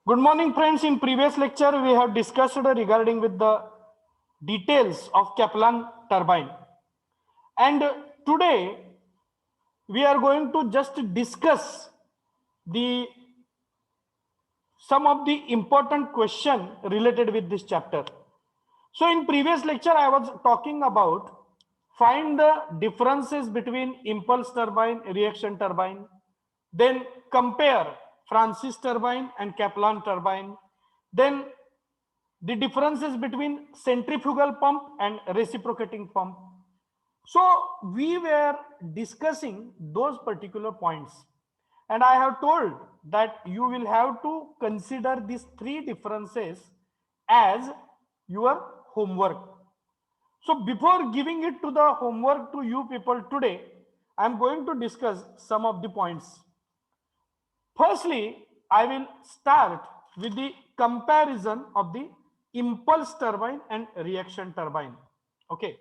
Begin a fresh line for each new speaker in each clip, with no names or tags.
Good morning, friends. In previous lecture, we have discussed regarding with the details of Kaplan turbine. And today, we are going to just discuss the some of the important question related with this chapter. So in previous lecture, I was talking about find the differences between impulse turbine, reaction turbine, then compare Francis turbine and Kaplan turbine, then the differences between centrifugal pump and reciprocating pump. So we were discussing those particular points, and I have told that you will have to consider these three differences as your homework. So before giving it to the homework to you people today, I am going to discuss some of the points. Firstly, I will start with the comparison of the impulse turbine and reaction turbine. Okay.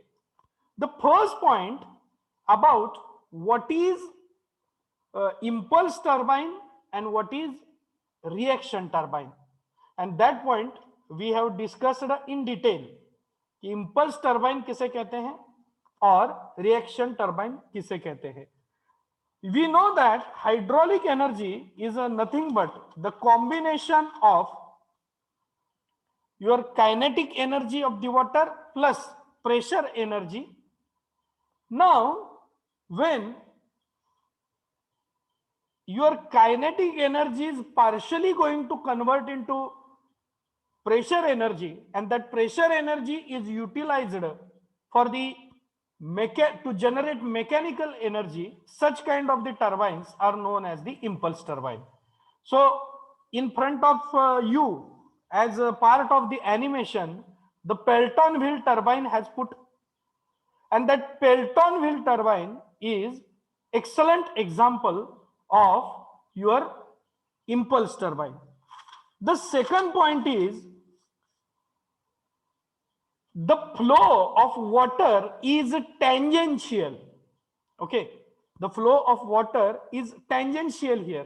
The first point about what is impulse turbine and what is reaction turbine. And that point we have discussed in detail. Impulse turbine किसे कहते हैं और reaction turbine किसे कहते हैं. We know that hydraulic energy is nothing but the combination of your kinetic energy of the water plus pressure energy. Now, when your kinetic energy is partially going to convert into pressure energy, and that pressure energy is utilized for the to generate mechanical energy, such kind of the turbines are known as the impulse turbine. So in front of you, as a part of the animation, the Pelton wheel turbine has put, and that Pelton wheel turbine is excellent example of your impulse turbine. The second point is the flow of water is tangential. Okay, the flow of water is tangential here.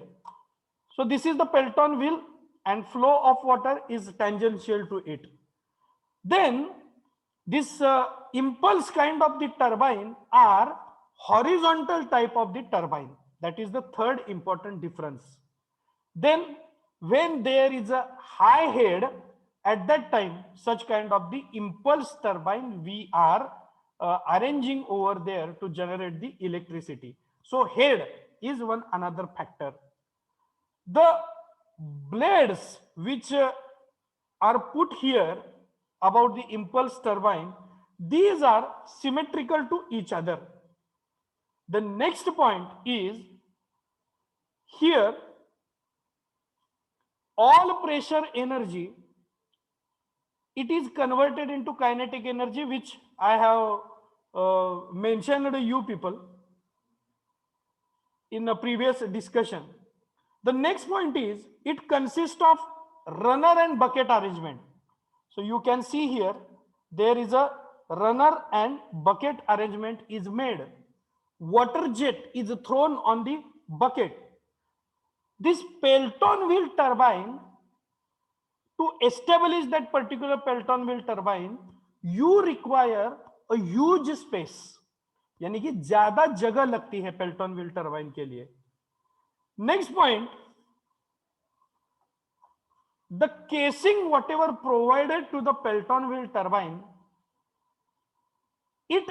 So this is the Pelton wheel and flow of water is tangential to it. Then this impulse kind of the turbine are horizontal type of the turbine. That is the third important difference. Then when there is a high head, at that time such kind of the impulse turbine we are arranging over there to generate the electricity. So head is one another factor. The blades which are put here about the impulse turbine, these are symmetrical to each other. The next point is here all pressure energy, it is converted into kinetic energy, which I have mentioned to you people in a previous discussion. The next point is it consists of runner and bucket arrangement. So you can see here there is a runner and bucket arrangement is made. Water jet is thrown on the bucket. This Pelton wheel turbine, to establish that particular Pelton wheel turbine, you require a huge space. यानी कि ज्यादा जगह लगती है Pelton wheel turbine के लिए. Next point, the casing whatever provided to the Pelton wheel turbine, it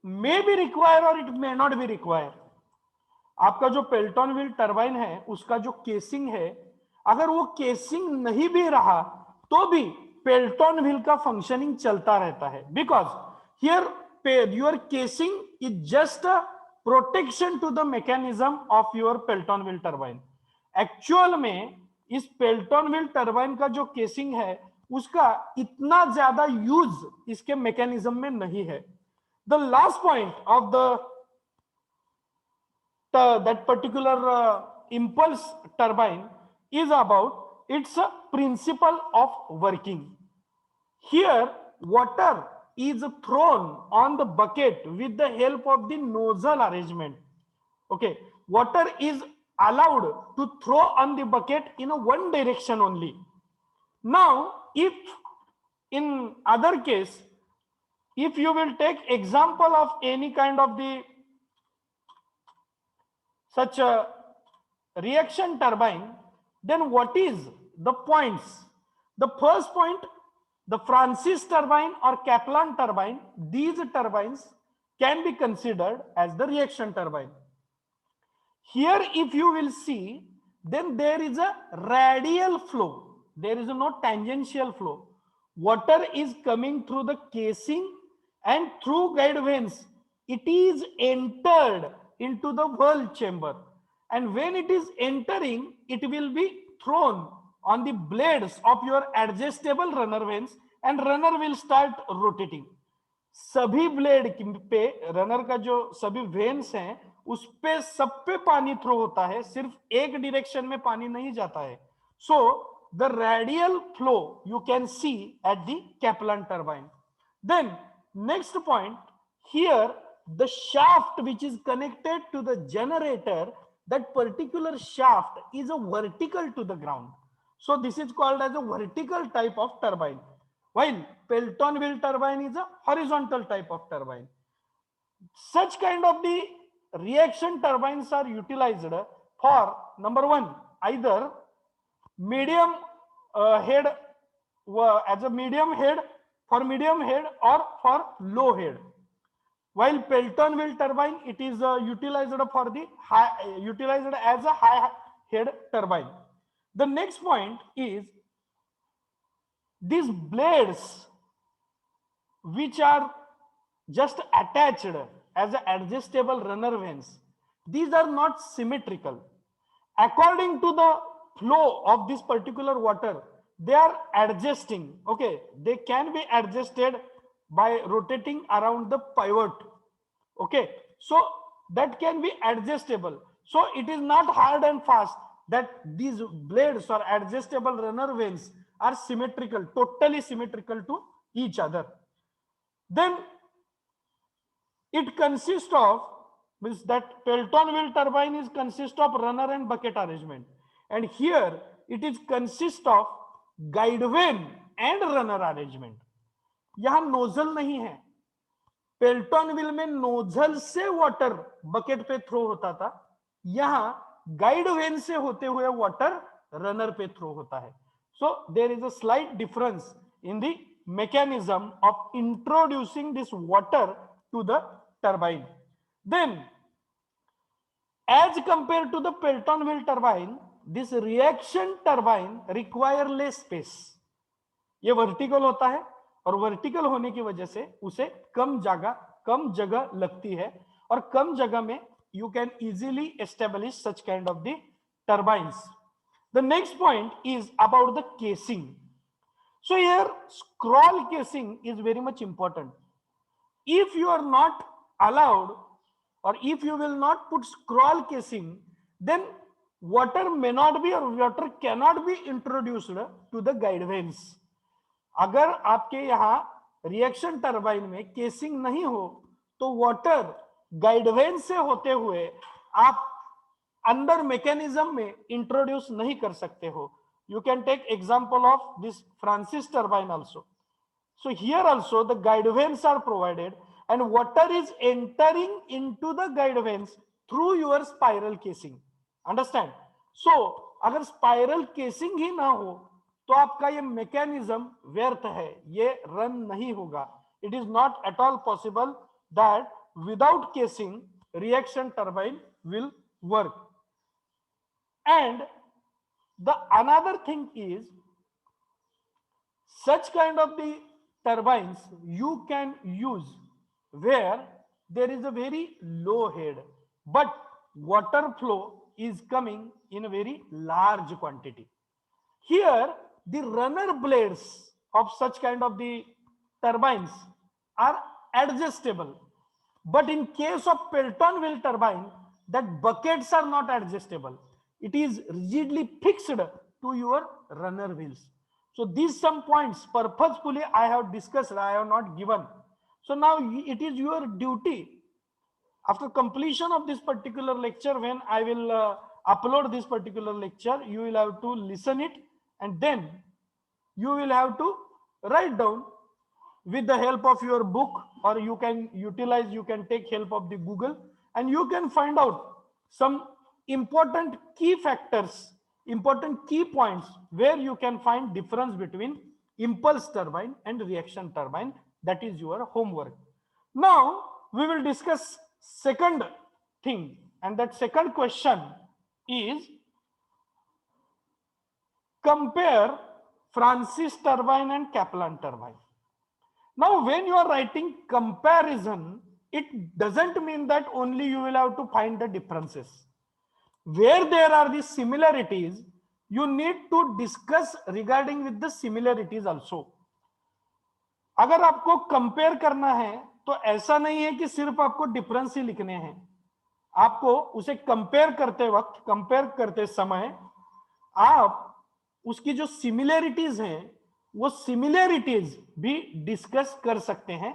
may be required or it may not be required. आपका जो पेल्टन व्हील टरबाइन है उसका जो केसिंग है, अगर वो केसिंग नहीं भी रहा तो भी पेल्टन व्हील का फंक्शनिंग चलता रहता है. Because here your casing is just a protection to the mechanism of your Pelton wheel turbine. Actual में इस पेल्टन व्हील टरबाइन का जो केसिंग है उसका इतना ज्यादा यूज इसके मैकेनिज्म में नहीं है. The last point of the that particular impulse turbine is about its principle of working. Here water is thrown on the bucket with the help of the nozzle arrangement. Okay, water is allowed to throw on the bucket in a one direction only. Now, if in other case, if you will take example of any kind of the such a reaction turbine, then what is the points? The first point, the Francis turbine or Kaplan turbine, these turbines can be considered as the reaction turbine. Here, if you will see, then there is a radial flow. There is no tangential flow. Water is coming through the casing and through guide vanes. It is entered into the whirl chamber. And when it is entering, it will be thrown on the blades of your adjustable runner vanes and runner will start rotating. सभी blade पे runner का जो सभी veins हैं उस पे सब पे पानी थ्रो होता है, सिर्फ एक डायरेक्शन में पानी नहीं जाता है. So the radial flow you can see at the Kaplan turbine. Then next point, here the shaft which is connected to the generator, that particular shaft is a vertical to the ground, so this is called as a vertical type of turbine, while Pelton wheel turbine is a horizontal type of turbine. Such kind of the reaction turbines are utilized for number one, either medium head, as a medium head, for medium head or for low head. While Pelton wheel turbine, it is utilized for the utilized as a high head turbine. The next point is these blades which are just attached as adjustable runner vanes, these are not symmetrical. According to the flow of this particular water, they are adjusting. Okay, they can be adjusted by rotating around the pivot. Okay, so that can be adjustable. So it is not hard and fast that these blades or adjustable runner vanes are symmetrical, totally symmetrical to each other. Then it consists of, means that Pelton wheel turbine is consist of runner and bucket arrangement, and here it is consist of guide vane and runner arrangement. यहां nozzle नहीं है. Pelton wheel में nozzle से water bucket पे throw होता था, यहां guide when से होते हुए वाटर रनर पे थ्रो होता है. So there is a slight difference in the mechanism of introducing this water to the turbine. Then, as compared to the Pelton wheel turbine, this reaction turbine require less space. ये vertical होता है और vertical होने की वजह से उसे कम जगह लगती है, और कम जगह में you can easily establish such kind of the turbines. The next point is about the casing. So here scroll casing is very much important. If you are not allowed, or if you will not put scroll casing, then water may not be, or water cannot be introduced to the guide vanes. अगर आपके यहाँ reaction turbine में casing नहीं हो तो water guide when से होते हुए आप अंदर मैकेनिज्म में इंट्रोड्यूस नहीं कर सकते हो. You can take example of this Francis turbine also. So here also the guide vanes are provided and water is entering into the guide vanes through your spiral casing. Understand? So अगर spiral casing ही ना हो तो आपका ये mechanism व्यर्थ है, ये run नहीं होगा. It is not at all possible that without casing reaction turbine will work. And the another thing is, such kind of the turbines you can use where there is a very low head, but water flow is coming in a very large quantity. Here the runner blades of such kind of the turbines are adjustable, but in case of Pelton wheel turbine, that buckets are not adjustable. It is rigidly fixed to your runner wheels. So these some points purposefully I have discussed, I have not given. So now it is your duty, after completion of this particular lecture, when I will upload this particular lecture, you will have to listen it, and then you will have to write down with the help of your book, or you can take help of the Google, and you can find out some important key factors, important key points where you can find difference between impulse turbine and reaction turbine. That is your homework. Now we will discuss second thing, and that second question is compare Francis turbine and Kaplan turbine. Now, when you are writing comparison, it doesn't mean that only you will have to find the differences. Where there are the similarities, you need to discuss regarding with the similarities also. अगर आपको compare करना है तो ऐसा नहीं है कि सिर्फ आपको डिफरेंस ही लिखने हैं, आपको उसे कंपेयर करते समय आप उसकी जो सिमिलरिटीज हैं वो सिमिलरिटीज भी डिस्कस कर सकते हैं.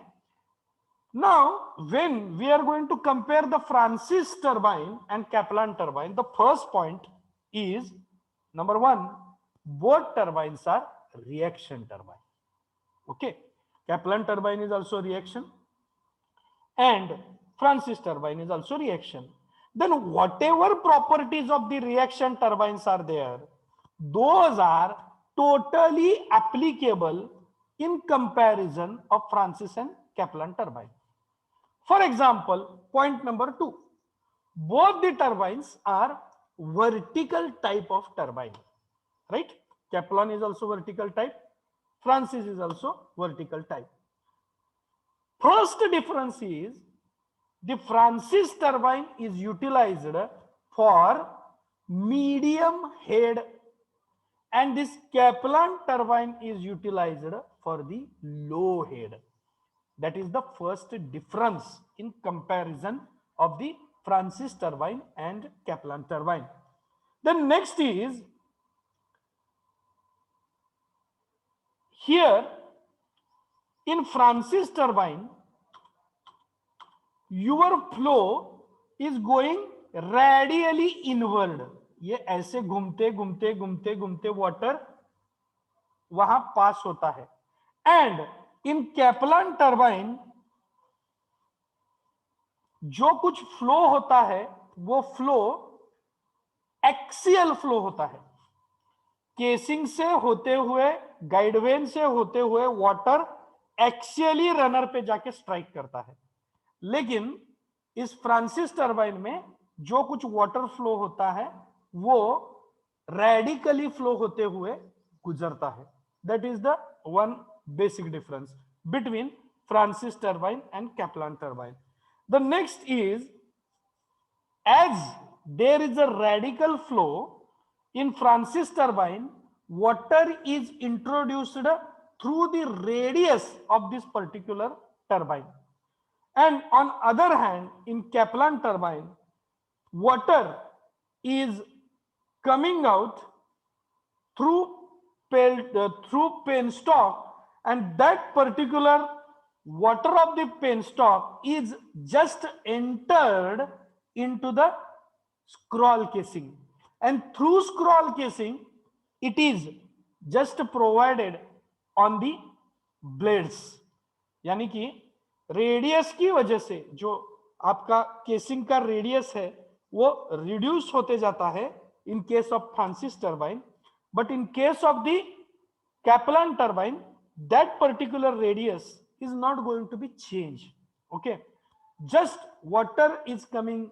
Now, when we are going to compare the Francis turbine and Kaplan turbine, the first point is number one, both turbines are reaction turbine. Okay, Kaplan turbine is also reaction and Francis turbine is also reaction. Then whatever properties of the reaction turbines are there, those are totally applicable in comparison of Francis and Kaplan turbine. For example, point number 2, both the turbines are vertical type of turbine, right? Kaplan is also vertical type, Francis is also vertical type. First difference is the Francis turbine is utilized for medium head and this Kaplan turbine is utilized for the low head. That is the first difference in comparison of the Francis turbine and Kaplan turbine. The next is here in Francis turbine, your flow is going radially inward. ये ऐसे घूमते घूमते घूमते घूमते water वहां पास होता है. And in Caplan turbine जो कुछ फ्लो होता है वो फ्लो एक्सियल फ्लो होता है. केसिंग से होते हुए, गाइडवेन से होते हुए वाटर एक्सियली रनर पे जाके स्ट्राइक करता है. लेकिन इस फ्रांसिस टर्बाइन में जो कुछ वाटर फ्लो होता है वो रेडिकली फ्लो होते हुए गुजरता है. That is the one basic difference between Francis turbine and Kaplan turbine. The next is, as there is a radical flow in Francis turbine, water is introduced through the radius of this particular turbine, and on other hand in Kaplan turbine water is coming out through penstock, and that particular water of the penstock is just entered into the scroll casing, and through scroll casing it is just provided on the blades. यानी कि radius की वजह से जो आपका casing का radius है वो रिड्यूस होते जाता है in case of Francis turbine, but in case of the Kaplan turbine that particular radius is not going to be changed. Okay, just water is coming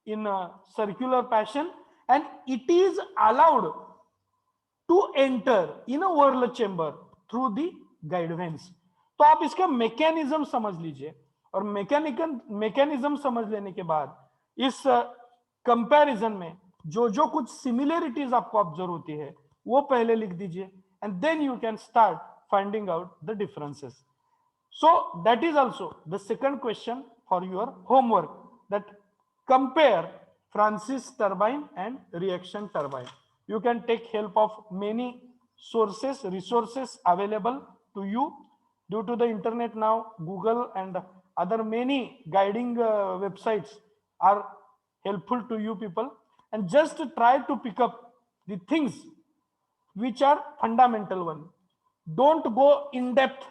in a circular fashion and it is allowed to enter in a whirl chamber through the guide vanes. तो आप इसका mechanism समझ लीजिए, और mechanism समझ लेने के बाद इस कंपैरिजन में जो जो कुछ सिमिलरिटीज आपको ऑब्जर्व होती है वो पहले लिख दीजिए, and then you can start finding out the differences. So that is also the second question for your homework, that compare Francis turbine and reaction turbine. You can take help of many resources available to you due to the internet now. Google and other many guiding websites are helpful to you people, and just try to pick up the things which are fundamental one. don't go in depth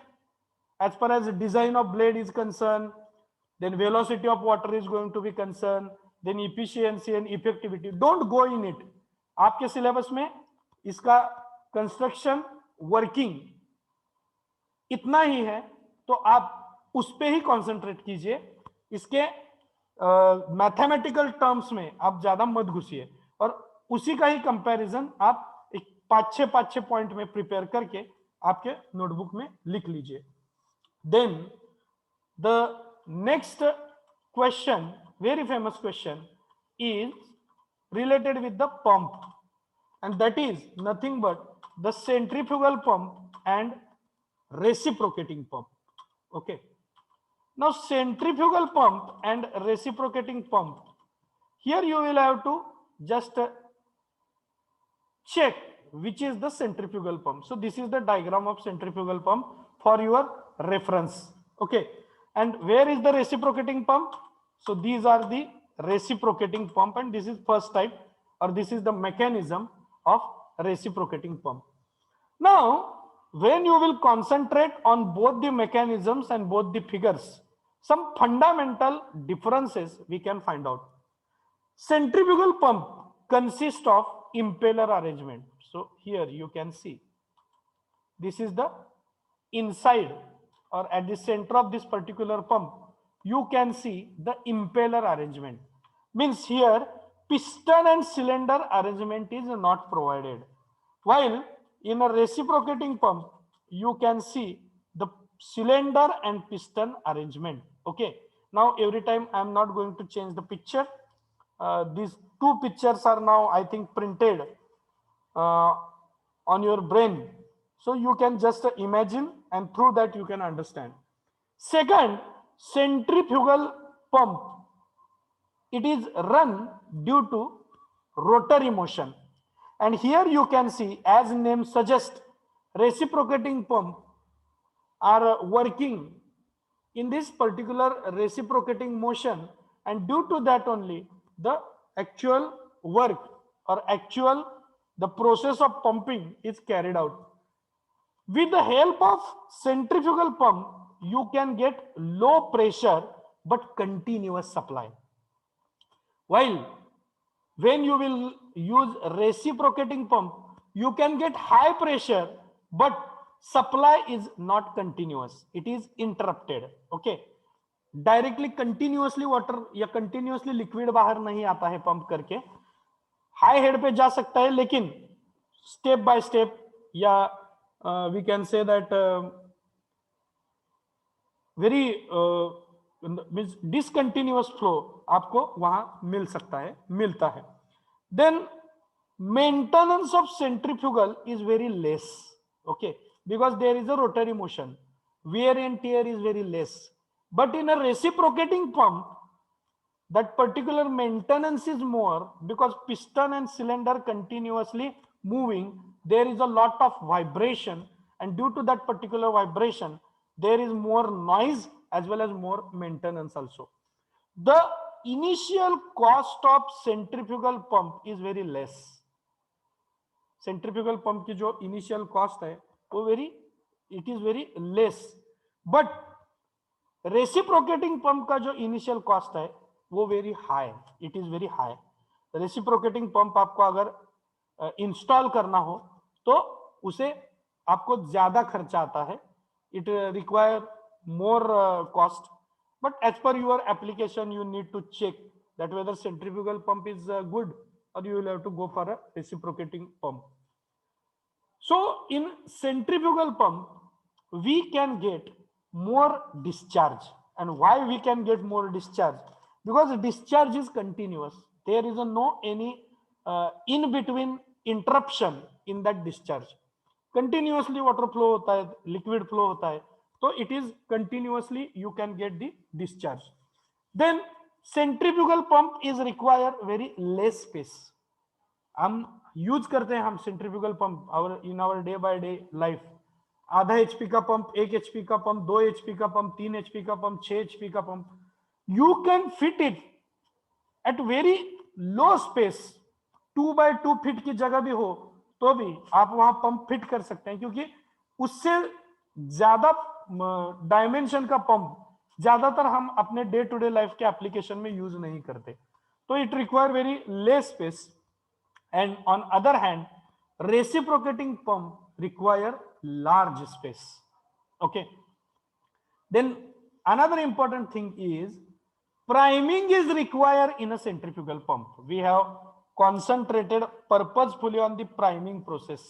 as far as design of blade is concerned, then velocity of water is going to be concerned, then efficiency and effectivity. Don't go in it. आपके syllabus में इसका construction working इतना ही है, तो आप उस पे ही concentrate कीजिए. इसके मैथमेटिकल टर्म्स में आप ज्यादा मत घुसिए, और उसी का ही कंपैरिजन आप एक 5-6 पॉइंट में प्रिपेयर करके आपके नोटबुक में लिख लीजिए. Then the next question, very famous question, is related with the pump, and that is nothing but the centrifugal pump and reciprocating pump. Okay, now centrifugal pump and reciprocating pump, here you will have to just check which is the centrifugal pump. So this is the diagram of centrifugal pump for your reference. Okay, and where is the reciprocating pump? So these are the reciprocating pump, and this is first type, or this is the mechanism of reciprocating pump. Now when you will concentrate on both the mechanisms and both the figures, some fundamental differences we can find out. Centrifugal pump consists of impeller arrangement. So here you can see this is the inside, or at the center of this particular pump you can see the impeller arrangement. Means here piston and cylinder arrangement is not provided, while in a reciprocating pump you can see the cylinder and piston arrangement. Okay, now every time I am not going to change the picture. These two pictures are now I think printed on your brain, so you can just imagine, and through that you can understand. Second, centrifugal pump, it is run due to rotary motion, and here you can see, as name suggests, reciprocating pump are working in this particular reciprocating motion, and due to that only the actual work, or the process of pumping is carried out. With the help of centrifugal pump you can get low pressure but continuous supply, while when you will use reciprocating pump you can get high pressure but supply is not continuous, it is interrupted. Okay, directly continuously water या continuously liquid बाहर नहीं आता है pump करके, high head पे जा सकता है, लेकिन स्टेप बाय स्टेप, या we can say that very means discontinuous flow आपको वहां मिल सकता है, मिलता है. Then maintenance of centrifugal is very less. Okay, because there is a rotary motion, wear and tear is very less. But in a reciprocating pump, that particular maintenance is more, because piston and cylinder continuously moving, there is a lot of vibration, and due to that particular vibration there is more noise as well as more maintenance also. The initial cost of centrifugal pump is very less. Centrifugal pump की जो initial cost है वो it is very less. But reciprocating pump का जो initial cost है वो very high, it is very high. Reciprocating pump आपको अगर इंस्टॉल करना हो तो उसे आपको ज्यादा खर्चा आता है, it require more cost. But as per your application you need to check that whether centrifugal pump is good or you will have to go for a reciprocating pump. So in centrifugal pump we can get more discharge. And why we can get more discharge? Because discharge is continuous, there is no any in between interruption in that discharge. Continuously water flow hota hai, liquid flow hota hai, so it is continuously you can get the discharge. Then centrifugal pump is require very less space. हम use करते हैं, हम centrifugal pump in our day by day life. आधा HP का pump, 1 HP का pump, 2 HP का pump, 3 HP का pump, 6 HP का pump, you can fit it at very low space. 2 by 2 feet की जगह भी हो तो भी आप वहां पंप फिट कर सकते हैं, क्योंकि उससे ज्यादा डायमेंशन का पंप ज्यादातर हम अपने डे टू डे लाइफ के एप्लीकेशन में यूज नहीं करते, तो it require very less space. And on other hand, reciprocating pump require large space. Okay. Then another important thing is priming is required in a centrifugal pump. We have concentrated purposefully on the priming process.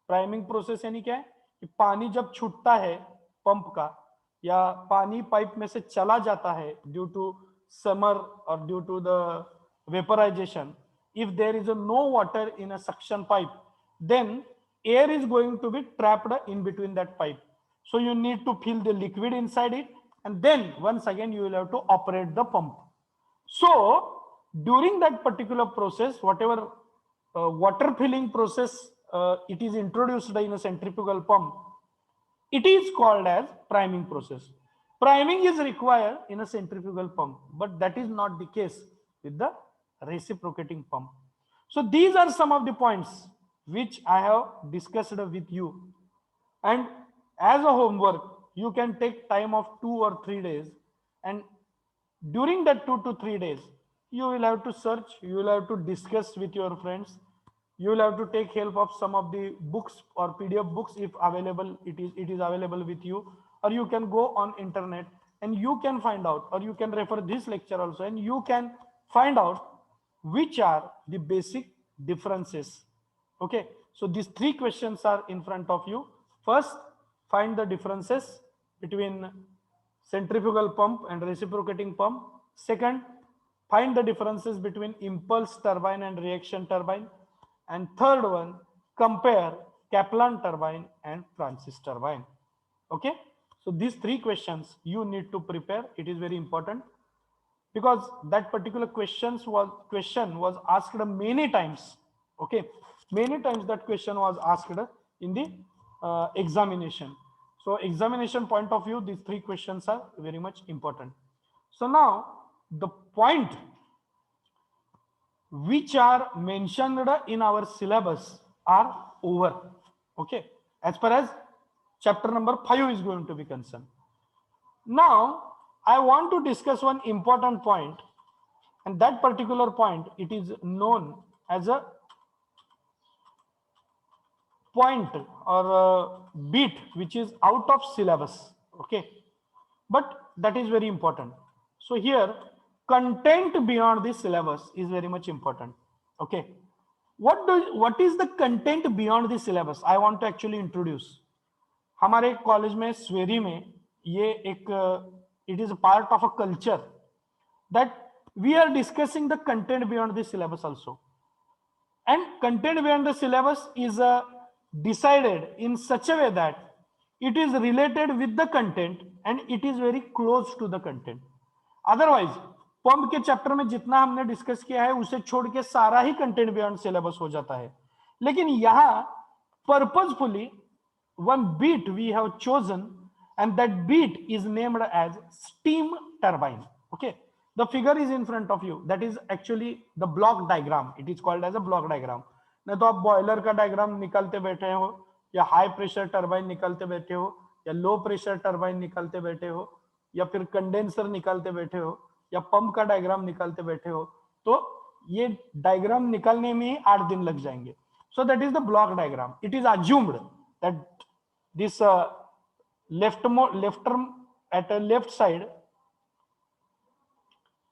Priming process यानी क्या है कि पानी जब छूटता है pump का या पानी पाइप में से चला जाता है ड्यू टू समर और due to the vaporisation, if there is no water in a suction pipe, then air is going to be trapped in between that pipe. So you need to fill the liquid inside it, and then once again you will have to operate the pump. So during that particular process, whatever water filling process it is introduced in a centrifugal pump, it is called as priming process. Priming is required in a centrifugal pump, but that is not the case with the reciprocating pump. So these are some of the points which I have discussed with you, and as a homework you can take time of 2 or 3 days, and during that 2 to 3 days you will have to search, you will have to discuss with your friends, you will have to take help of some of the books or PDF books if available, it is available with you, or you can go on internet and you can find out, or you can refer this lecture also and you can find out which are the basic differences. Okay, so these 3 questions are in front of you. First, find the differences between centrifugal pump and reciprocating pump. Second, find the differences between impulse turbine and reaction turbine. And third one, compare Kaplan turbine and Francis turbine. Okay, so these 3 questions you need to prepare. It is very important, because that particular question was asked many times. Okay, many times that question was asked in the examination. So examination point of view, these 3 questions are very much important. So now the point which are mentioned in our syllabus are over. Okay, as far as chapter number 5 is going to be concerned. Now I want to discuss one important point, and that particular point, it is known as a point or a bit which is out of syllabus. Okay, but that is very important. So here, content beyond the syllabus is very much important. Okay, what is the content beyond the syllabus? I want to actually introduce. हमारे college में स्वेरी में ये एक it is a part of a culture that we are discussing the content beyond the syllabus also, and content beyond the syllabus is decided in such a way that it is related with the content and it is very close to the content. Otherwise pump के chapter में जितना हमने discuss किया है उसे छोड़ के सारा ही कंटेंट बियॉन्ड सिलेबस हो जाता है, लेकिन यहाँ purposefully one beat we have chosen, and that beat is named as steam turbine. Okay, the figure is in front of you, that is actually the block diagram. It is called as a block diagram. नहीं तो आप boiler का diagram निकालते बैठे हो, या high pressure turbine निकालते बैठे हो, या लो प्रेशर टर्बाइन निकालते बैठे हो, या फिर कंडेंसर निकालते बैठे हो, या पंप का डायग्राम निकालते बैठे हो, तो ये डायग्राम निकालने में ही 8 दिन लग जाएंगे. So that is the block diagram. It is assumed that this left at a left side,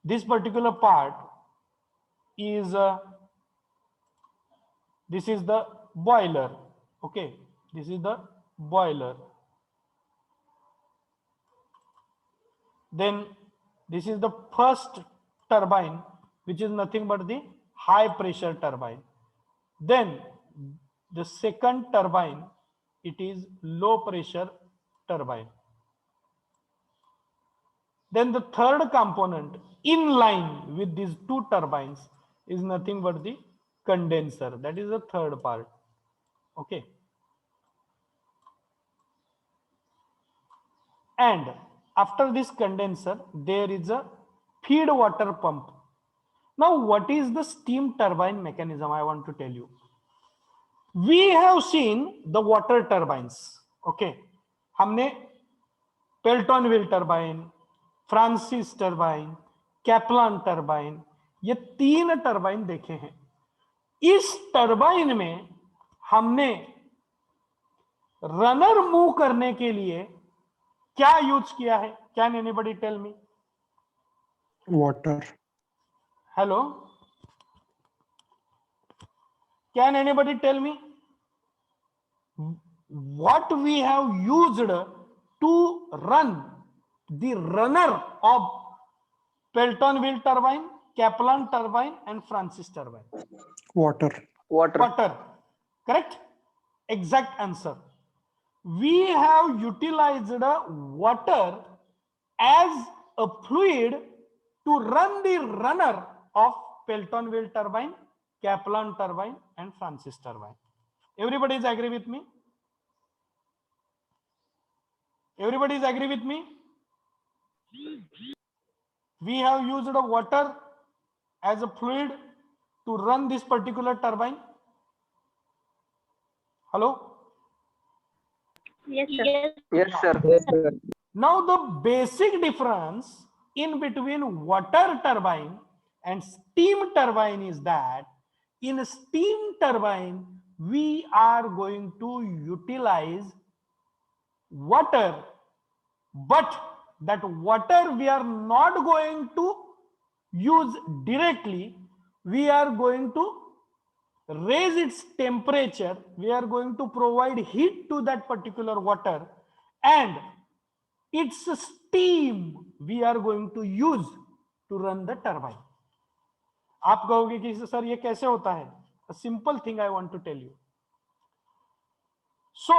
this particular part is this is the boiler. Okay, this is the boiler. Then this is the first turbine, which is nothing but the high pressure turbine. Then the second turbine, it is low pressure turbine. Then the third component in line with these 2 turbines is nothing but the condenser. That is the third part. Okay, and after this condenser there is a feed water pump. Now what is the steam turbine mechanism? I want to tell you. We have seen the water turbines. Okay, हमने Pelton wheel turbine, Francis turbine, Kaplan turbine, ये 3 turbine देखे हैं। इस turbine में हमने runner move करने के लिए क्या यूज किया है? Can anybody tell me?
water,
hello, can anybody tell me what we have used to run the runner of Pelton-wheel turbine, Kaplan turbine and Francis turbine?
water,
Water. Correct? Exact answer. We have utilized water as a fluid to run the runner of Pelton-wheel turbine, Kaplan turbine and Francis turbine. Everybody is agree with me? Everybody is agree with me? We have used water as a fluid to run this particular turbine. Hello?
Yes, sir.
Yes, sir.
Now the basic difference in between water turbine and steam turbine is that in a steam turbine, we are going to utilize water, but that water we are not going to use directly. We are going to raise its temperature. We are going to provide heat to that particular water, and its steam we are going to use to run the turbine. आप कहोगे कि sir ये कैसे होता है? A simple thing I want to tell you. So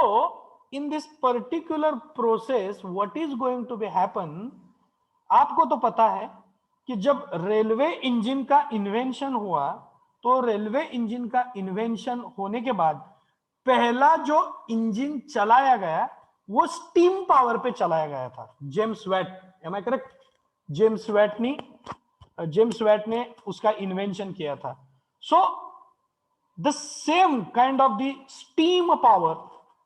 in this particular process, what is going to be happen? आपको तो पता है कि जब रेलवे इंजन का इन्वेंशन हुआ, तो रेलवे इंजन का इन्वेंशन होने के बाद पहला जो इंजन चलाया गया वो स्टीम पावर पे चलाया गया था। James Watt, am I correct? James Watt ने उसका इन्वेंशन किया था। So the same kind of the steam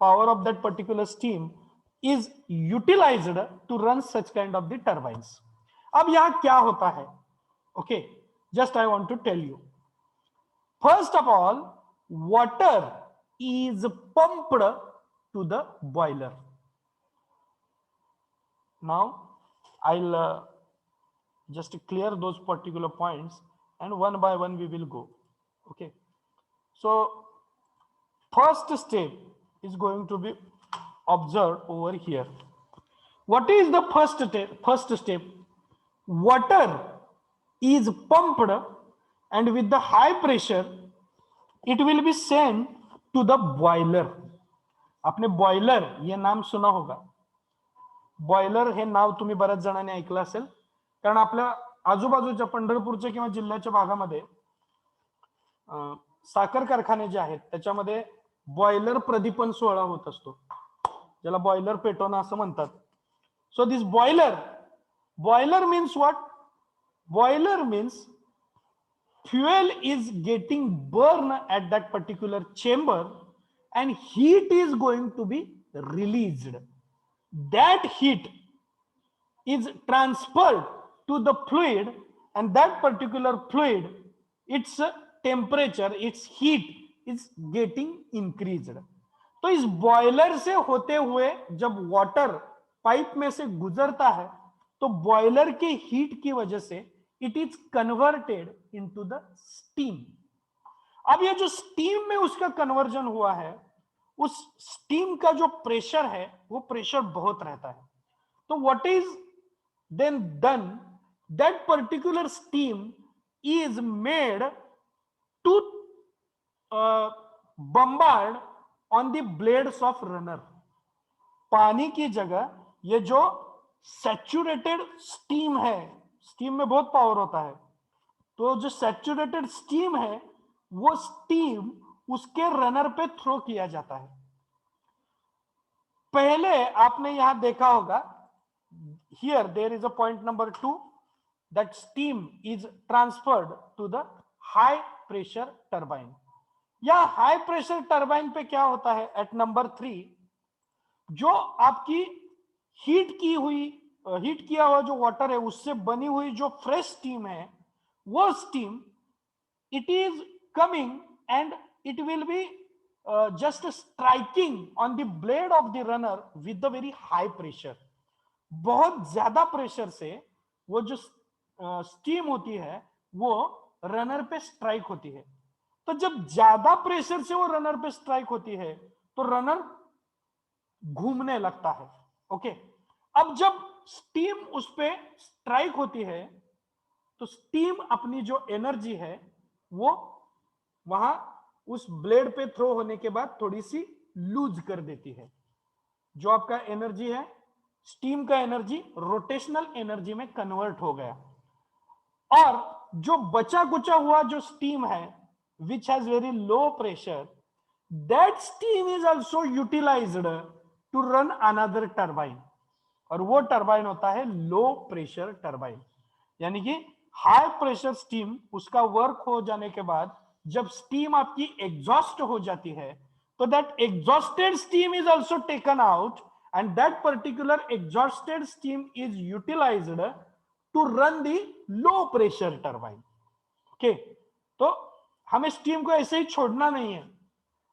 power of that particular steam is utilized to run such kind of the turbines. अब यहां क्या होता है? Okay, just I want to tell you. First of all, water is pumped to the boiler. Now I'll just clear those particular points and one by one we will go. Okay, so first step is going to be observed over here. What is the first step? Water is pumped and with the high pressure it will be sent to the boiler. आपने boiler ये नाम सुना होगा. Boiler हे नाव तुम्ही बऱ्याच जणांनी ऐकलं असेल, कारण आपल्या आजूबाजूच्या पंढरपूरच्या किंवा जिल्ह्याच्या भागामध्ये साखर कारखाने जे आहेत त्याच्यामध्ये बॉयलर प्रदीपन सोहळा होत असतो, ज्याला बॉयलर पेटवणं असं म्हणतात. So this boiler means what? Boiler means fuel is getting burned at that particular chamber and heat is going to be released. That heat is transferred to the fluid and that particular fluid, its temperature, its heat is getting increased. तो इस boiler से होते हुए जब water pipe में से गुजरता है तो बॉयलर के हीट की वजह से it is converted into the steam. अब ये जो स्टीम में उसका कन्वर्जन हुआ है, उस स्टीम का जो प्रेशर है वो प्रेशर बहुत रहता है. तो what is then done? That particular steam is made to bombard on the blades of runner. पानी की जगह ये जो सैचुरेटेड स्टीम है, स्टीम में बहुत पावर होता है, तो जो सैचुरेटेड स्टीम है वो स्टीम उसके रनर पे थ्रो किया जाता है. पहले आपने यहां देखा होगा, here there is a point number 2, that steam is transferred to the high pressure turbine. या हाई प्रेशर टर्बाइन पे क्या होता है? एट नंबर 3, जो आपकी हीट किया हुआ जो वाटर है उससे बनी हुई जो फ्रेश स्टीम है, वो steam it is coming and it will be just striking on the blade of the runner with the very high pressure. बहुत ज्यादा प्रेशर से वो जो स्टीम होती है वो रनर पे स्ट्राइक होती है। तो जब ज्यादा प्रेशर से वो रनर पे स्ट्राइक होती है तो रनर घूमने लगता है। ओके, अब जब स्टीम उस पे स्ट्राइक होती है तो स्टीम अपनी जो एनर्जी है वो वहां उस ब्लेड पे थ्रो होने के बाद थोड़ी सी लूज कर देती है। जो आपका एनर्जी है, स्टीम का एनर्जी रोटेशनल एनर्जी में कन्वर्ट हो गया, और जो बचा कुचा हुआ जो स्टीम है which has very low pressure, that steam is also utilised to run another turbine, और वो टर्बाइन होता है लो प्रेशर टर्बाइन। यानी कि हाई प्रेशर स्टीम उसका वर्क हो जाने के बाद जब स्टीम आपकी एग्जॉस्ट हो जाती है तो that exhausted steam is also taken out and that particular exhausted steam is utilised to run the low pressure turbine. Okay, तो हमें स्टीम को ऐसे ही छोड़ना नहीं है।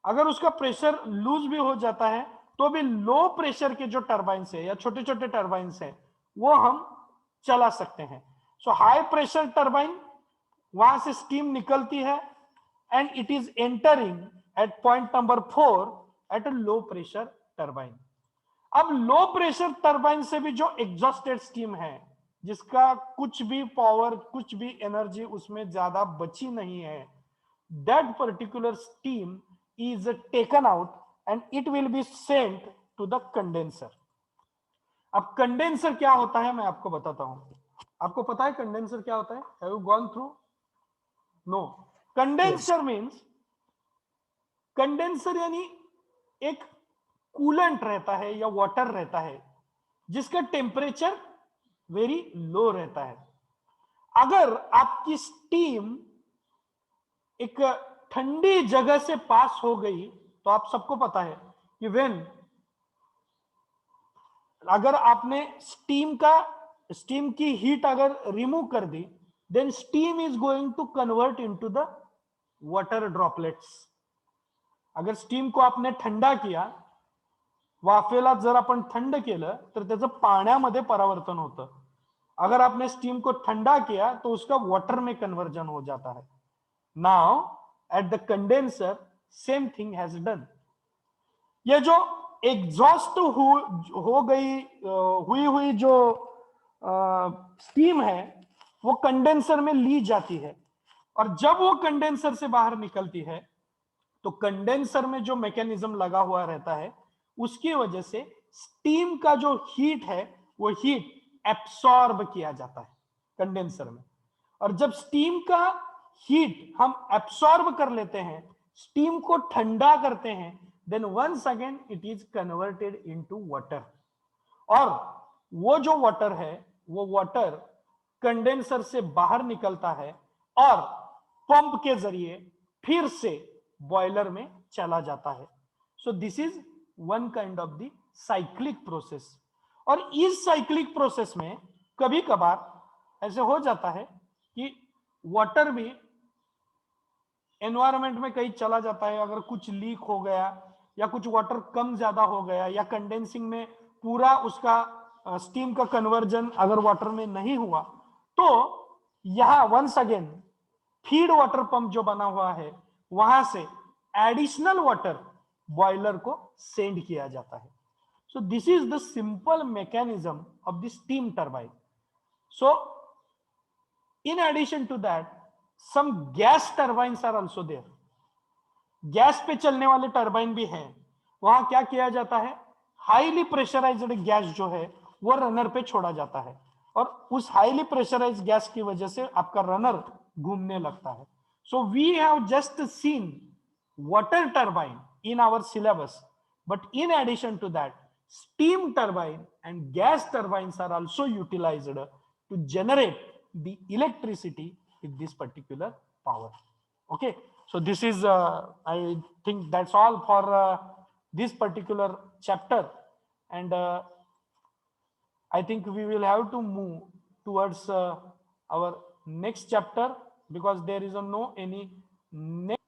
अगर उसका प्रेशर लूज भी हो जाता है तो भी लो प्रेशर के जो टर्बाइन्स है या छोटे छोटे टर्बाइन्स है वो हम चला सकते हैं। सो हाई प्रेशर टर्बाइन, वहां से स्टीम निकलती है and it is entering at point number 4 at a low pressure turbine. अब लो प्रेशर टर्बाइन से भी जो एग्जॉस्टेड स्टीम है जिसका कुछ भी पावर कुछ भी एनर्जी उसमें ज्यादा बची नहीं है, that particular steam is taken out and it will be sent to the condenser. अब कंडेंसर क्या होता है मैं आपको बताता हूं। आपको पता है कंडेंसर क्या होता है? Have you gone through? No. Condenser means, condenser यानी एक कूलेंट रहता है या वाटर रहता है जिसका टेम्परेचर वेरी लो रहता है। अगर आपकी स्टीम एक ठंडी जगह से पास हो गई तो आप सबको पता है कि अगर आपने स्टीम की हीट अगर रिमूव कर दी then steam is going to convert into the water droplets. अगर स्टीम को आपने थंडा किया, वाफेला जर आपण थंड केलं तर त्याचं पाण्यामध्ये परावर्तन होतं। अगर आपने स्टीम को ठंडा किया तो उसका वाटर में कन्वर्जन हो जाता है। Now at the condenser same thing has done. ये जो एग्जॉस्ट हो गई हुई जो स्टीम है वो कंडेंसर में ली जाती है, और जब वो कंडेंसर से बाहर निकलती है तो कंडेंसर में जो मैकेनिज्म लगा हुआ रहता है उसकी वजह से स्टीम का जो हीट है वो हीट एब्सॉर्ब किया जाता है कंडेंसर में। और जब स्टीम का हीट हम एब्सॉर्ब कर लेते हैं, स्टीम को ठंडा करते हैं, then once again it is converted into water. और वो जो वाटर है वो वाटर कंडेंसर से बाहर निकलता है और पंप के जरिए फिर से बॉयलर में चला जाता है। So this is one kind of the cyclic process. और इस साइक्लिक प्रोसेस में कभी कभार ऐसे हो जाता है कि वाटर भी एनवायरमेंट में कहीं चला जाता है। अगर कुछ लीक हो गया या कुछ वाटर कम ज्यादा हो गया या कंडेंसिंग में पूरा उसका स्टीम का कन्वर्जन अगर वाटर में नहीं हुआ तो यहां once again feed water pump जो बना हुआ है वहां से एडिशनल वाटर बॉयलर को सेंड किया जाता है। So this is the simple mechanism of the steam turbine. So in addition to that some gas turbines are also there. Gas पे चलने वाले टर्बाइन भी हैं। वहां क्या किया जाता है, हाईली प्रेशराइज्ड गैस जो है वो रनर पे छोड़ा जाता है और उस हाईली प्रेशराइज्ड गैस की वजह से आपका रनर घूमने लगता है। So we have just seen water turbine in our syllabus, but in addition to that steam turbine and gas turbines are also utilized to generate the electricity with this particular power. Okay, so this is I think that's all for this particular chapter. and I think we will have to move towards our next chapter, because there is no any next.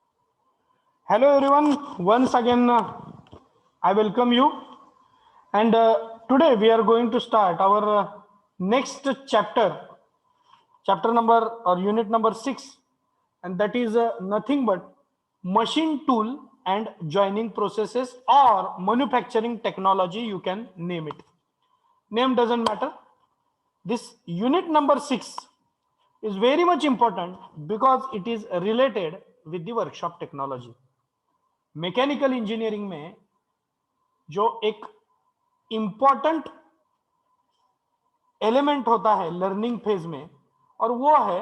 Hello everyone, once again I welcome you, and today we are going to start our next chapter, chapter number or unit number 6, and that is nothing but machine tool and joining processes or manufacturing technology, you can name it. Name doesn't matter. This unit number 6 is very much important because it is related with the workshop technology. Mechanical engineering में जो एक important element होता है learning phase में, और वो है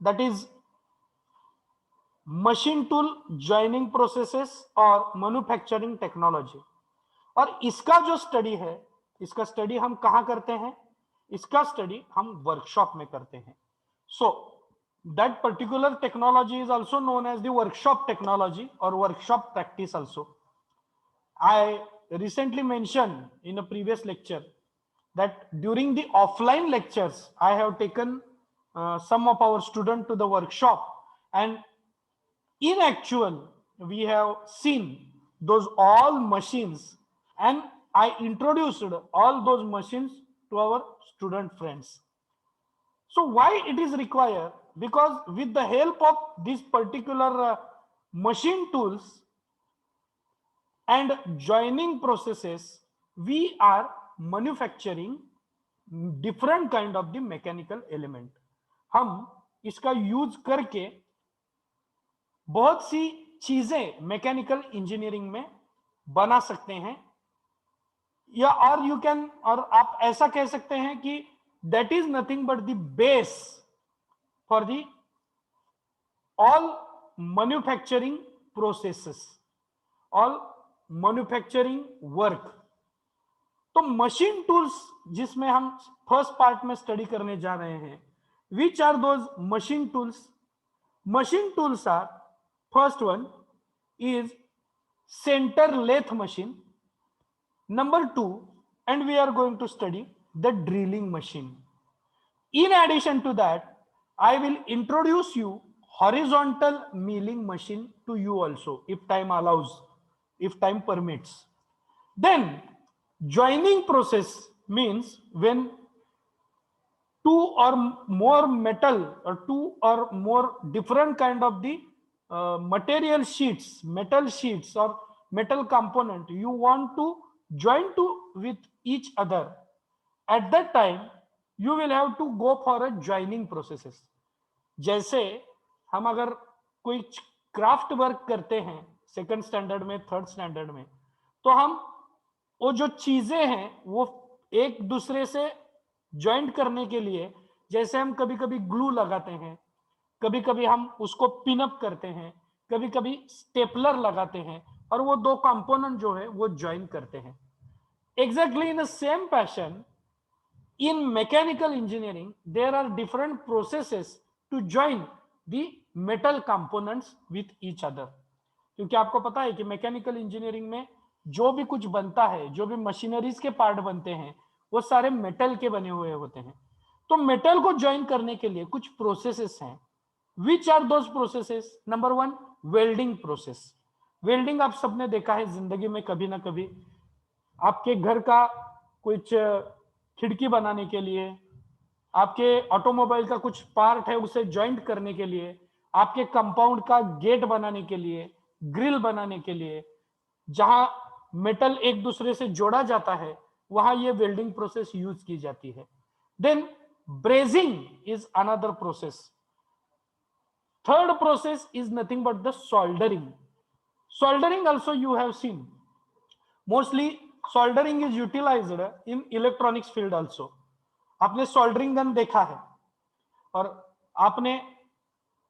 that is machine tool joining processes और मैन्युफैक्चरिंग टेक्नोलॉजी. और इसका जो स्टडी है, इसका स्टडी हम कहां करते हैं? इसका स्टडी हम वर्कशॉप में करते हैं. सो that particular technology is also known as the workshop technology or workshop practice also. I recently mentioned in a previous lecture that during the offline lectures I have taken some of our students to the workshop, and in actual we have seen those all machines, and I introduced all those machines to our student friends. So why it is required? Because with the help of these particular machine tools and joining processes, we are manufacturing different kind of the mechanical element. हम इसका use करके बहुत सी चीजें mechanical engineering में बना सकते हैं, या और यू कैन, और आप ऐसा कह सकते हैं कि that is nothing but the base for the all manufacturing processes, all manufacturing work. तो मशीन टूल्स जिसमें हम फर्स्ट पार्ट में स्टडी करने जा रहे हैं, which are those machine tools? Machine tools are, first one is center lathe machine, number 2, and we are going to study the drilling machine. In addition to that, I will introduce you horizontal milling machine to you also, if time allows, if time permits. Then joining process means when two or more metal or two or more different kind of the material sheets, metal sheets or metal component you want to join to with each other. At that time you will have to go for a joining processes. जैसे हम अगर कोई craft work करते हैं second standard में, third standard में, तो हम वो जो चीजें हैं वो एक दूसरे से ज्वाइंट करने के लिए, जैसे हम कभी कभी ग्लू लगाते हैं, कभी कभी हम उसको पिन अप करते हैं, कभी कभी स्टेपलर लगाते हैं, और वो दो कंपोनेंट जो है वो ज्वाइन करते हैं. Exactly in the same passion in mechanical engineering there are different processes to join the metal components with each other. क्योंकि आपको पता है कि मैकेनिकल इंजीनियरिंग में जो भी कुछ बनता है, जो भी मशीनरीज के पार्ट बनते हैं, वो सारे मेटल के बने हुए होते हैं. तो मेटल को ज्वाइन करने के लिए कुछ प्रोसेसेस हैं. Which are those processes? Number 1, welding process. Welding आप सबने देखा है जिंदगी में कभी ना कभी. आपके घर का कुछ खिड़की बनाने के लिए, आपके ऑटोमोबाइल का कुछ पार्ट है उसे ज्वाइंट करने के लिए, आपके कंपाउंड का गेट बनाने के लिए, ग्रिल बनाने के लिए, जहां मेटल एक दूसरे से जोड़ा जाता है, वहां ये वेल्डिंग प्रोसेस यूज की जाती है. Then brazing is another process. Third process is nothing but the soldering. Soldering also you have seen. Mostly soldering is utilised in electronics field also. आपने सोल्डरिंग गन देखा है, और आपने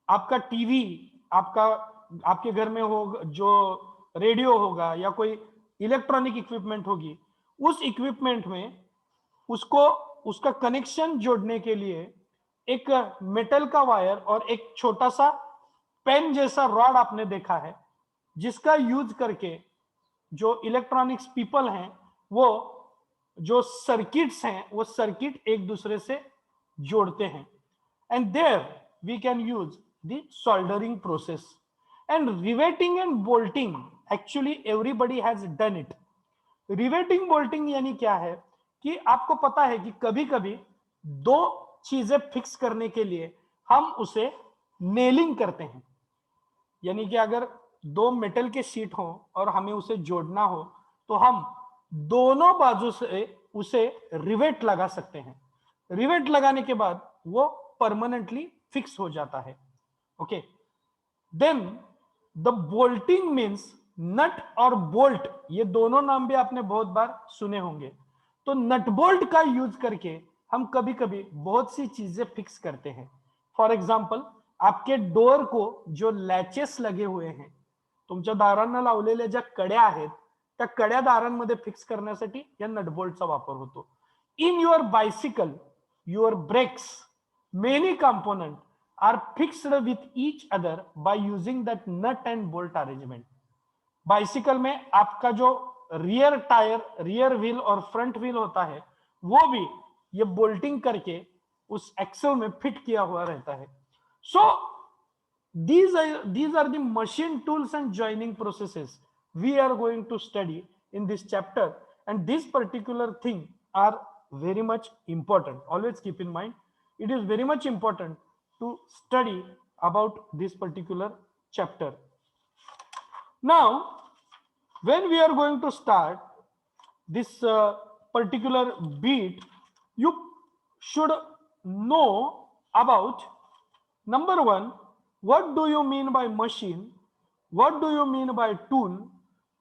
आपका टीवी, आपका आपके घर में हो जो रेडियो होगा या कोई इलेक्ट्रॉनिक इक्विपमेंट होगी, उस इक्विपमेंट में उसको उसका कनेक्शन जोड़ने के लिए एक मेटल का वायर और एक छोटा सा पेन जैसा रॉड आपने देखा है, जिसका यूज करके जो इलेक्ट्रॉनिक्स पीपल हैं वो जो सर्किट्स हैं वो सर्किट एक दूसरे से जोड़ते हैं, and there we can use the soldering process and riveting and bolting. Actually everybody has done it. Riveting bolting यानी क्या है कि आपको पता है कि कभी कभी दो चीजें फिक्स करने के लिए हम उसे नेलिंग करते हैं, यानी कि अगर दो मेटल के शीट हो और हमें उसे जोड़ना हो तो हम दोनों बाजू से उसे रिवेट लगा सकते हैं। रिवेट लगाने के बाद वो परमानेंटली फिक्स हो जाता है। Okay, then the bolting means nut और बोल्ट, ये दोनों नाम भी आपने बहुत बार सुने होंगे। तो नट बोल्ट का यूज करके हम कभी कभी बहुत सी चीजें फिक्स करते हैं। फॉर एग्जाम्पल, आपके डोर को जो लॅचेस लगे हुए हैं, तुमच्या दारांना लावलेल्या ज्या कड्या आहेत त्या कड्या दारांमध्ये फिक्स करण्यासाठी या नटबोल्टचा वापर होतो। In your bicycle, your brakes, many component are fixed with each other by using that nut and bolt arrangement. Bicycle में आपका जो रियर टायर, रियर व्हील और फ्रंट व्हील होता है वो भी ये बोल्टिंग करके उस एक्सल में फिट किया हुआ रहता है। सो these are the machine tools and joining processes we are going to study in this chapter, and this particular thing are very much important. Always keep in mind, it is very much important to study about this particular chapter. Now, when we are going to start this particular beat, you should know about, number one, what do you mean by machine? What do you mean by tool?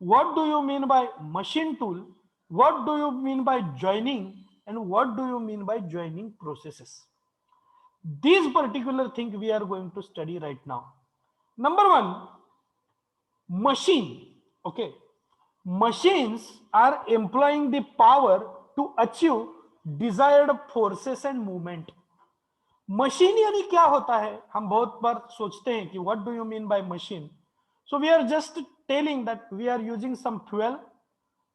What do you mean by machine tool? What do you mean by joining? And what do you mean by joining processes? This particular thing we are going to study right now. Number one, machine. Okay, machines are employing the power to achieve desired forces and movement. Machine यानी क्या होता है? हम बहुत बार सोचते हैं कि what do you mean by machine. So we are just telling that we are using some fuel,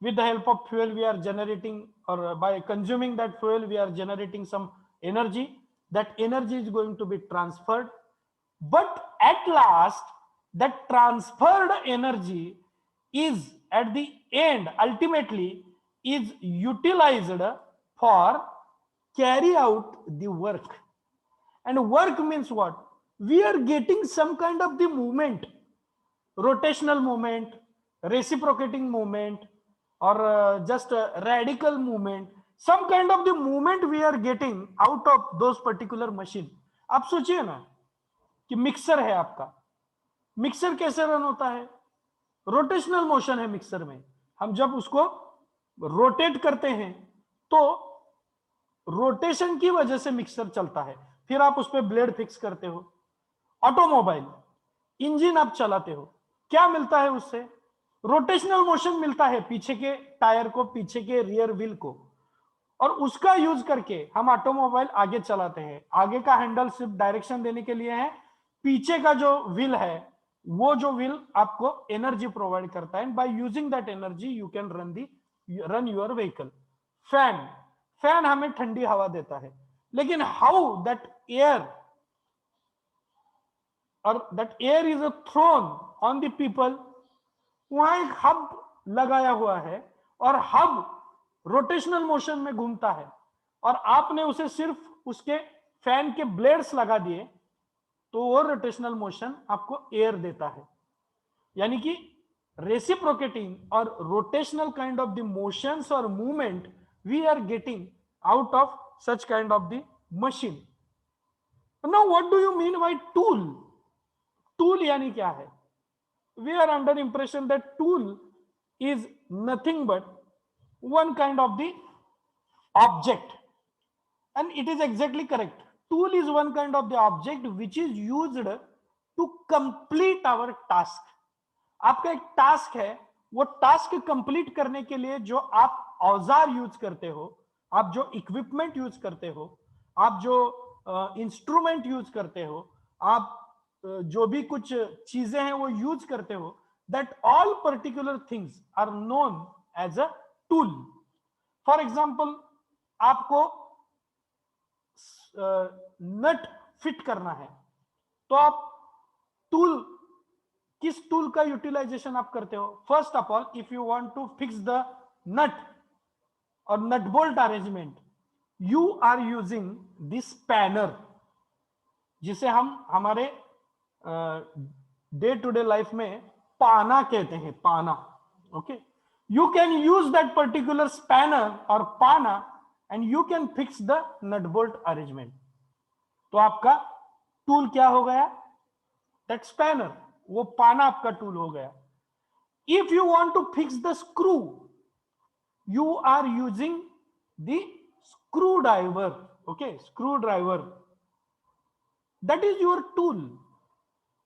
with the help of fuel we are generating, or by consuming that fuel we are generating some energy. That energy is going to be transferred, but at last that transferred energy is at the end ultimately is utilized for carry out the work. And work means what? We are getting some kind of the movement, rotational movement, reciprocating movement, or just a radical movement. Some kind of the movement we are getting out of those particular machine. आप सोचिए ना कि mixer है आपका, mixer कैसे run होता है? Rotational motion है मिक्सर में। हम जब उसको रोटेट करते हैं तो रोटेशन की वजह से मिक्सर चलता है, फिर आप उस पर ब्लेड फिक्स करते हो। ऑटोमोबाइल इंजन आप चलाते हो, क्या मिलता है उससे? रोटेशनल मोशन मिलता है पीछे के टायर को, पीछे के रियर व्हील को, और उसका यूज करके हम ऑटोमोबाइल आगे चलाते हैं। आगे का हैंडल सिर्फ डायरेक्शन देने के लिए है, पीछे का जो व्हील है वो जो व्हील आपको एनर्जी प्रोवाइड करता है। By using that energy you can run your vehicle. Fan, fan हमें ठंडी हवा देता है, लेकिन हाउ दैट एयर और that air is throne on the people, वहां एक हब लगाया हुआ है और हब रोटेशनल मोशन में घूमता है, और आपने उसे सिर्फ उसके फैन के ब्लेड्स लगा दिए तो वो रोटेशनल मोशन आपको एयर देता है। यानी कि रेसिप्रोकेटिंग और rotational kind of the motions और movement we are getting out of such kind of the machine. Now what do you mean by tool? Tool यानी क्या है? We are under impression that tool is nothing but one kind of the object, and it is exactly correct. Tool is one kind of the object which is used to complete our task. आपका एक task है, वो task complete करने के लिए जो आप औजार यूज करते हो, आप जो इक्विपमेंट यूज करते हो, आप जो इंस्ट्रूमेंट यूज करते हो, आप जो भी कुछ चीजें हैं वो यूज करते हो, that all particular things are known as a tool. For example, आपको नट फिट करना है, तो आप टूल, किस टूल का यूटिलाइजेशन आप करते हो? First of all, if you want to fix the nut और nut bolt arrangement, you are using this spanner, जिसे हम हमारे डे टू डे लाइफ में पाना कहते हैं, पाना. Okay, you can use that particular spanner और पाना and you can fix the nut bolt arrangement. तो आपका टूल क्या हो गया? दैट स्पैनर, वो पाना आपका टूल हो गया. If you want to fix the screw, you are using the screw driver. Okay, screw driver, that is your tool.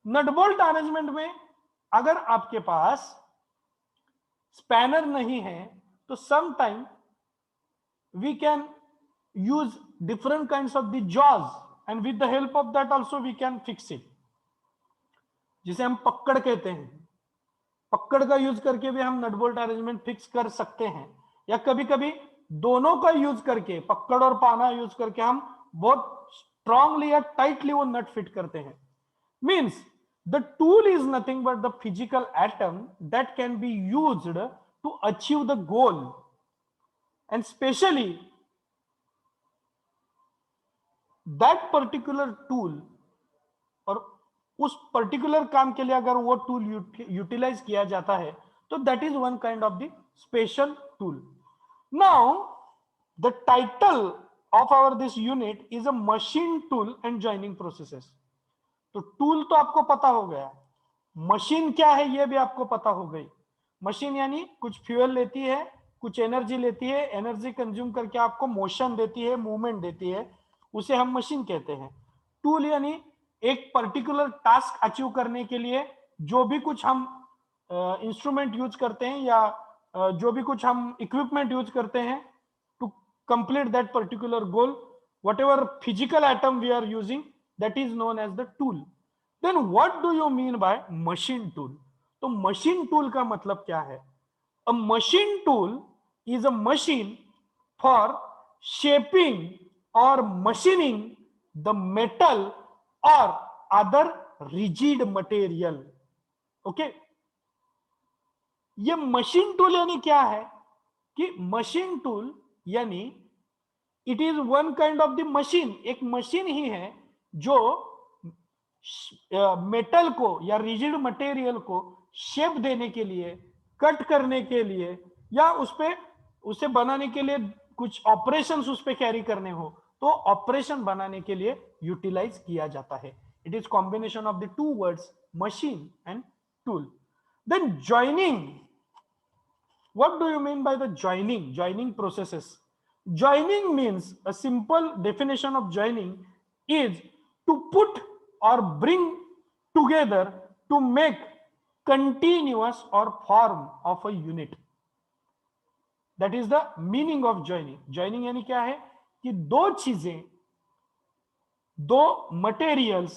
Nut bolt arrangement में अगर आपके पास स्पैनर नहीं है, तो sometime we can use different kinds of the jaws and with the help of that also we can fix it, जिसे हम पकड़ कहते हैं. पकड़ का यूज करके भी हम नट बोल्ट अरेंजमेंट फिक्स कर सकते हैं, या कभी कभी दोनों का यूज करके, पकड़ और पाना यूज करके हम बहुत स्ट्रांगली या टाइटली वो नट फिट करते हैं. Means the tool is nothing but the physical item that can be used to achieve the goal. And specially that particular tool, और उस पर्टिकुलर काम के लिए अगर वो टूल यूटिलाइज किया जाता है, तो that is one kind of the special tool. Now the title of our this unit is a machine tool and joining processes. तो टूल तो आपको पता हो गया, मशीन क्या है ये भी आपको पता हो गई. मशीन यानी कुछ फ्यूल लेती है, कुछ एनर्जी लेती है, एनर्जी कंज्यूम करके आपको मोशन देती है, मूवमेंट देती है, उसे हम मशीन कहते हैं. टूल यानी एक पर्टिकुलर टास्क अचीव करने के लिए जो भी कुछ हम इंस्ट्रूमेंट यूज करते हैं, या जो भी कुछ हम इक्विपमेंट यूज करते हैं to complete that particular goal, whatever physical item we are using, that is known as the tool. Then what do you mean by machine tool? तो मशीन टूल का मतलब क्या है? A machine tool is a machine for shaping or machining the metal or other rigid material. Okay, ये machine tool यानी क्या है? कि मशीन टूल यानी it is one kind of the machine, एक मशीन ही है जो मेटल को या रिजिड मटेरियल को शेप देने के लिए, कट करने के लिए, या उसे बनाने के लिए कुछ ऑपरेशंस उस पे कैरी करने हो, तो ऑपरेशन बनाने के लिए यूटिलाइज किया जाता है. It is combination of the two words machine and tool. Then joining, what do you mean by the joining processes? Joining means, a simple definition of joining is to put or bring together to make continuous or form of a unit. That is the meaning of joining. Joining यानी क्या है? कि दो चीजें, दो materials,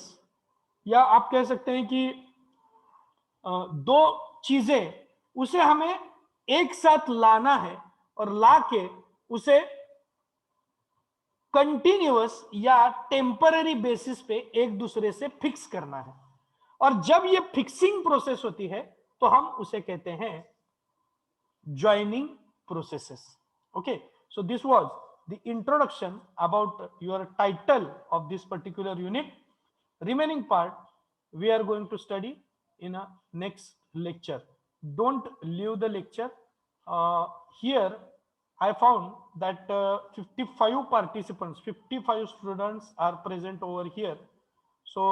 या आप कह सकते हैं कि दो चीजें, उसे हमें एक साथ लाना है और लाके उसे कंटिन्यूअस या टेम्पररी बेसिस पे एक दूसरे से फिक्स करना है. और जब ये फिक्सिंग प्रोसेस होती है तो हम उसे कहते हैं joining processes. Okay, so this was the introduction about your title of this particular unit. Remaining part we are going to study in a next lecture. Don't leave the lecture. Here I found that 55 participants, 55 students are present over here. So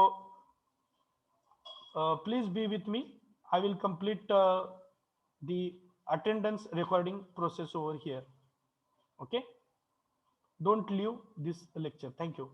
please be with me. I will complete the attendance recording process over here. Okay, don't leave this lecture. Thank you.